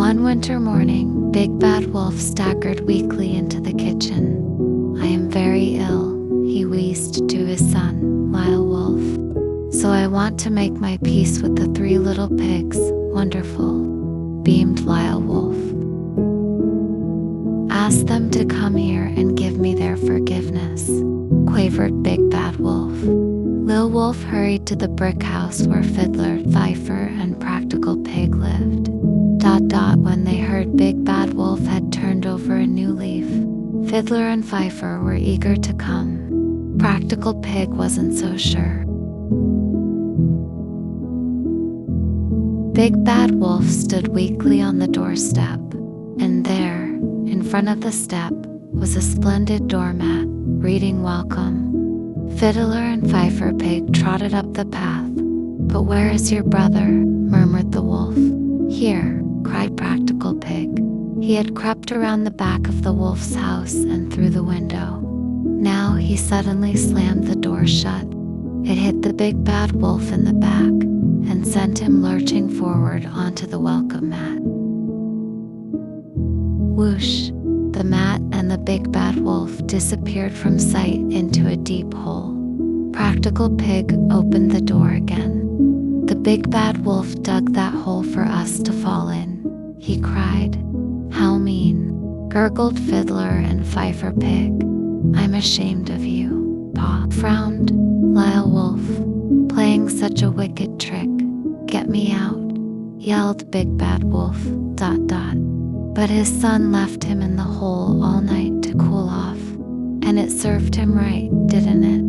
One winter morning, Big Bad Wolf staggered weakly into the kitchen. "I am very ill," he wheezed to his son, Lyle Wolf. "So I want to make my peace with the 3 little pigs." "Wonderful," beamed Lyle Wolf. "Ask them to come here and give me their forgiveness," quavered Big Bad Wolf. Lil Wolf hurried to the brick house where Fiddler, Fifer, and Practical Pig lived. When they heard Big Bad Wolf had turned over a new leaf, Fiddler and Fifer were eager to come. Practical Pig wasn't so sure. Big Bad Wolf stood weakly on the doorstep, and there, in front of the step, was a splendid doormat, reading "Welcome." Fiddler and Fifer Pig trotted up the path. "But where is your brother?" murmured the wolf. "Here," cried Practical Pig. He had crept around the back of the wolf's house and through the window. Now he suddenly slammed the door shut. It hit the Big Bad Wolf in the back and sent him lurching forward onto the welcome mat. Whoosh! The mat and the Big Bad Wolf disappeared from sight into a deep hole. Practical Pig opened the door again. "The Big Bad Wolf dug that hole for us to fall in," he cried. "How mean," gurgled Fiddler and Fifer Pig. "I'm ashamed of you," Paw frowned Lyle Wolf. "Playing such a wicked trick. Get me out," yelled Big Bad Wolf. But his son left him in the hole all night to cool off, and it served him right, didn't it?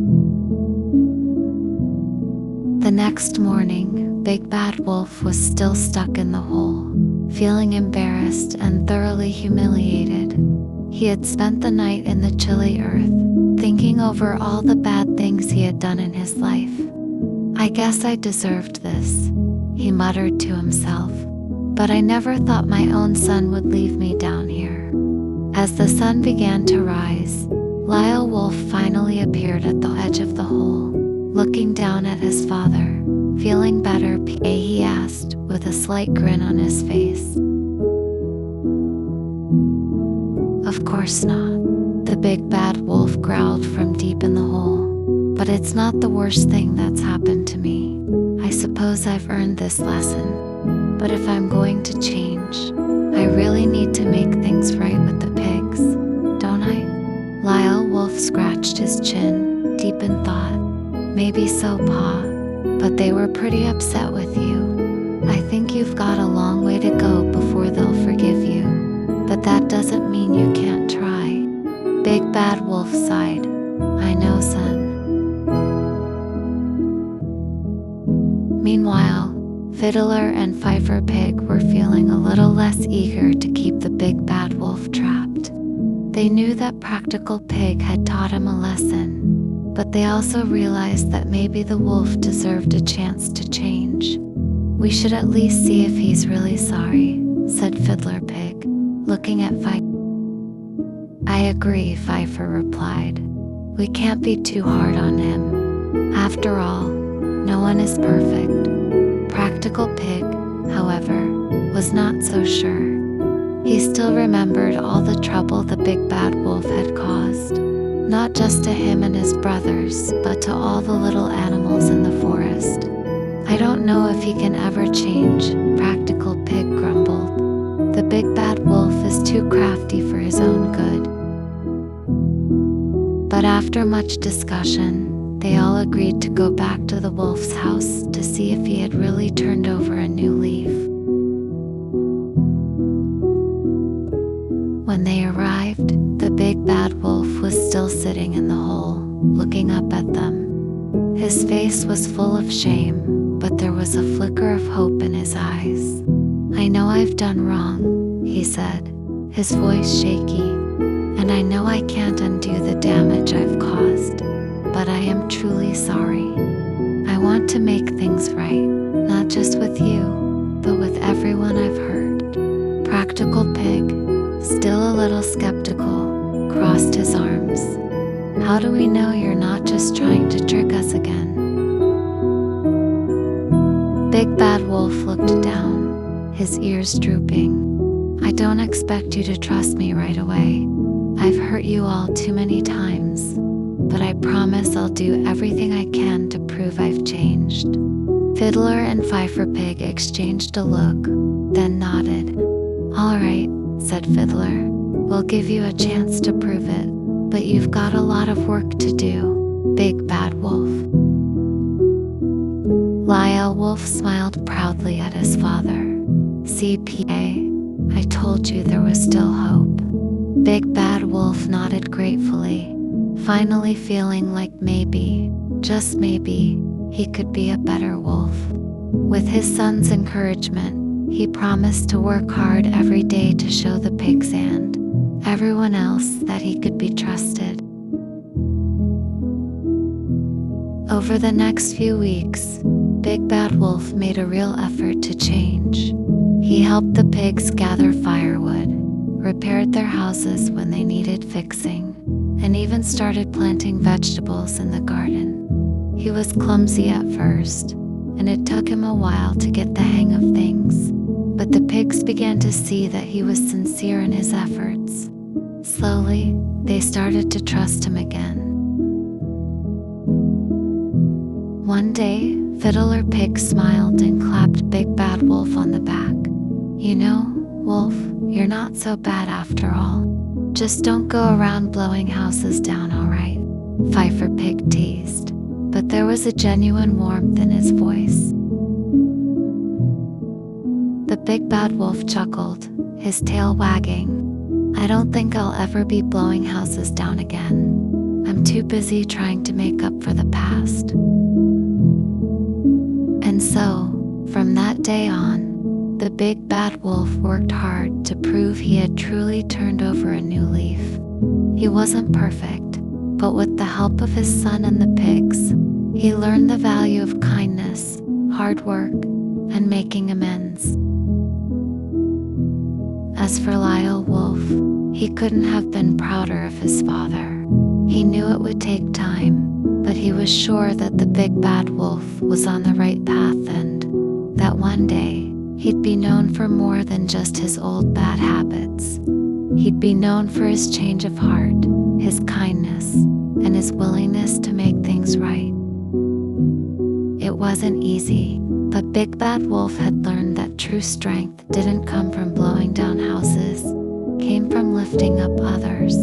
The next morning, Big Bad Wolf was still stuck in the hole, feeling embarrassed and thoroughly humiliated. He had spent the night in the chilly earth, thinking over all the bad things he had done in his life. "I guess I deserved this," he muttered to himself. "But I never thought my own son would leave me down here." As the sun began to rise, Lyle Wolf finally appeared at the edge of the hole, looking down at his father. "Feeling better, P.A.?" he asked, with a slight grin on his face. "Of course not," the Big Bad Wolf growled from deep in the hole. "But it's not the worst thing that's happened to me. I suppose I've earned this lesson. But if I'm going to change, I really need to make things right with the pigs, don't I?" Lyle Wolf scratched his chin, deep in thought. "Maybe so, Pa, but they were pretty upset with you. I think you've got a long way to go before they'll forgive you. But that doesn't mean you can't try." Big Bad Wolf sighed. "I know, son." Meanwhile, Fiddler and Fifer Pig were feeling a little less eager to keep the Big Bad Wolf trapped. They knew that Practical Pig had taught him a lesson, but they also realized that maybe the wolf deserved a chance to change. "We should at least see if he's really sorry," said Fiddler Pig, looking at Fifer. "I agree," Fifer replied. "We can't be too hard on him. After all, no one is perfect." Practical Pig, however, was not so sure. He still remembered all the trouble the Big Bad Wolf had caused, not just to him and his brothers, but to all the little animals in the forest. "I don't know if he can ever change," Practical Pig grumbled. "The Big Bad Wolf is too crafty for his own good." But after much discussion, they all agreed to go back to the wolf's house to see if he had really turned over a new leaf. When they arrived, the Big Bad Wolf was still sitting in the hole, looking up at them. His face was full of shame, but there was a flicker of hope in his eyes. "I know I've done wrong," he said, his voice shaky, "and I know I can't undo the damage I've caused. But I am truly sorry. I want to make things right, not just with you, but with everyone I've hurt." Practical Pig, still a little skeptical, crossed his arms. "How do we know you're not just trying to trick us again?" Big Bad Wolf looked down, his ears drooping. I don't expect you to trust me right away. I've hurt you all too many times, but I promise I'll do everything I can to prove I've changed." Fiddler and Fifer Pig exchanged a look, then nodded. "All right," said Fiddler. "We'll give you a chance to prove it, but you've got a lot of work to do, Big Bad Wolf." Lyle Wolf smiled proudly at his father. "See, PA, I told you there was still hope." Big Bad Wolf nodded gratefully, finally feeling like maybe, just maybe, he could be a better wolf. With his son's encouragement, he promised to work hard every day to show the pigs and everyone else that he could be trusted. Over the next few weeks, Big Bad Wolf made a real effort to change. He helped the pigs gather firewood, repaired their houses when they needed fixing, and even started planting vegetables in the garden. He was clumsy at first, and it took him a while to get the hang of things, but the pigs began to see that he was sincere in his efforts. Slowly, they started to trust him again. One day, Fiddler Pig smiled and clapped Big Bad Wolf on the back. "You know, Wolf, you're not so bad after all. Just don't go around blowing houses down, all right?" Fifer Pig teased, but there was a genuine warmth in his voice. The Big Bad Wolf chuckled, his tail wagging. "I don't think I'll ever be blowing houses down again. I'm too busy trying to make up for the past." And so, from that day on, the Big Bad Wolf worked hard to prove he had truly turned over a new leaf. He wasn't perfect, but with the help of his son and the pigs, he learned the value of kindness, hard work, and making amends. As for Lyle Wolf, he couldn't have been prouder of his father. He knew it would take time, but he was sure that the Big Bad Wolf was on the right path and that one day he'd be known for more than just his old bad habits. He'd be known for his change of heart, his kindness, and his willingness to make things right. It wasn't easy, but Big Bad Wolf had learned that true strength didn't come from blowing down houses, came from lifting up others.